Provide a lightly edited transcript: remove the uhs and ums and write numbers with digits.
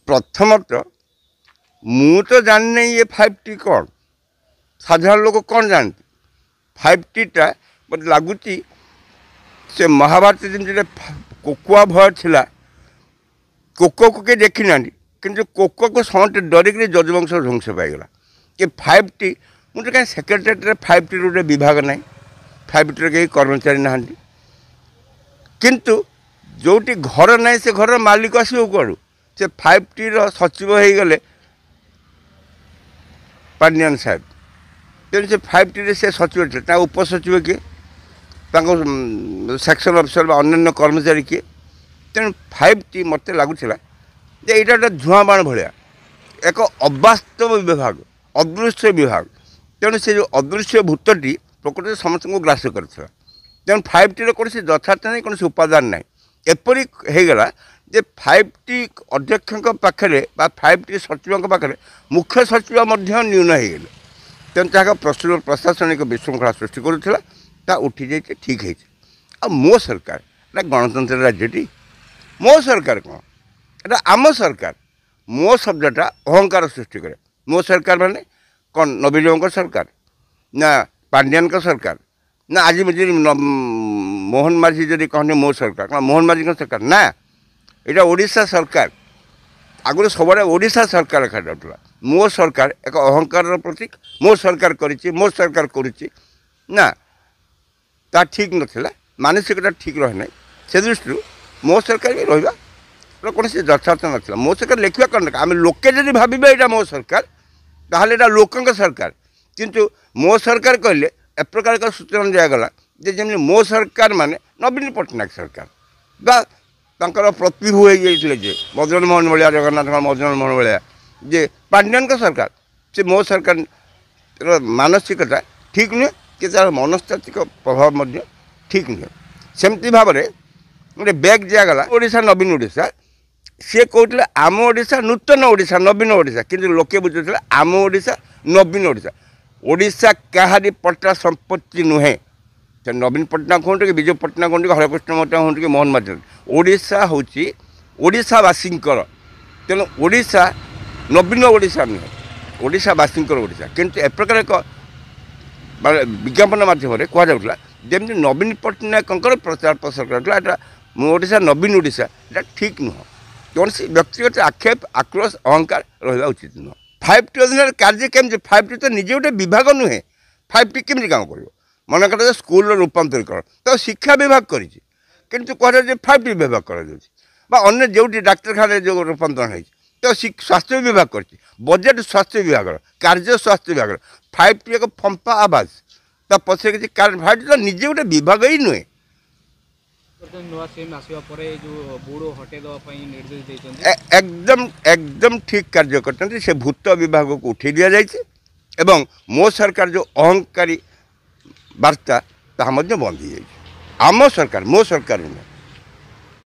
प्रथमतः मु तो जानने ये 5T कौन साधारण लोग कौन जानते 5T टा मत लगुच से महाभारत जमी कोकुआ भय थिला कोको को के देखी ना कि कोको को समस्त डरिक जजवंश ध्वंस पाईगला कि 5T मुझे कहीं सेक्रेटेरिएट 5T रोटे विभाग ना 5T कहीं कर्मचारी ना किंतु जोटी घर ना से घर मालिक आसो कौन से 5T सचिव हो गले पांडियान साहेब तेणु से 5T से सचिव थे उपसचिव किए सेक्शन अफिसर अन्य कर्मचारी किए तेणु 5T मत लगुला ये यहाँ धूआं बाण भाया एक अवास्तव विभाग अदृश्य विभाग तेणु से जो अदृश्य भूतटी प्रकृति समस्त को ग्रास कर तेणु 5T कौन यथार्थ नहीं कौन उपादान ना एपरी होगला जे 5T अध्यक्ष पाखे 5T सचिव पाखे मुख्य सचिव न्यून होगले तेणु जहाँ प्रशासनिक विशृंखला सृष्टि करूला उठी जाइए ठीक है आ मो सरकार गणतंत्र राज्यटी मो सरकार कौन एटा आम सरकार मो शब्दटा अहंकार सृष्टि करे मो सरकार माने कौन नवीन सरकार ना पांड्यान का सरकार ना आज मोहन माझी जदि कहने मो सरकार मोहन माझी का सरकार ना यहाँ ओडिशा सरकार आगुरी सब ओडिशा सरकार रखा मो सरकार एक अहंकार प्रतीक मो सरकार करिछि मो सरकार करुच्ची ना ता ठीक नाला मानसिकता ठीक रहे ना से दृष्टि मो सरकार भी रहा कौन से यथार्थ नाला मो सरकार लिखा कौन आम लोके जब भावे यहाँ मो सरकार ताहले एटा लोकंक सरकार किंतु मो सरकार कहले ए प्रकार का सूचना दिगला जमी मो सरकार माने नवीन पट्टनायक सरकार बा तांकर प्रतिभू हो जाइए मदन मोहन भाया जगन्नाथ मदन मोहन भाया जे पांड्यान का सरकार से मो सरकार मानसिकता ठीक नुहे कि तार मनस्तात्विक प्रभाव ठीक नुहे सेमती भाव में गोटे बैग दिगला ओडिशा नवीन ओडिशा सी कहते आम ओडिशा नूतन ओडिशा नवीन ओडिशा किंतु लोके बुझुते आम ओडिशा नवीन ओडिशा ओडिशा कहारी पट्टा संपत्ति नुहे नवीन पट्टनायक हूँ कि विजु पट्टनायक हूँ कि हरकृष्ण मट्टा हूँ कि मोहन माझी ओडिशा हूँ ओडिशावासी तेणु ओडिशा नवीन ओडिशा नुहे ओडिशावासी ओडिशा किंतु ए प्रकार एक विज्ञापन मध्यम कहला जमी नवीन पट्टनायक प्रचार प्रसार कराला ओडिशा नवीन ओडिशा ये ठीक नुह कौन सी व्यक्तिगत आक्षेप आक्रोश अहंकार रहा उचित नुह 5T अधीन कार्य केमती 5T तो निजे गोटे विभाग नुहे 5T केमती काम कर मन कर स्कूल रूपांतरीकरण तो शिक्षा विभाग करूँ कहते 5T विभाग कर जो डाक्तखाना जो रूपांतरण हो तो स्वास्थ्य विभाग कर बजेट स्वास्थ्य विभाग कार्य स्वास्थ्य विभाग 5T एक फंपा आवाज तो पछे किसी कारण 5T तो निजे गोटे विभाग ही नुहे एकदम एकदम ठीक कार्य करते से भूत विभाग को उठे दि जाए मो सरकार जो अहंकारी वार्ता ताहा बंद हो जाए आम सरकार मो सरकार नुहे।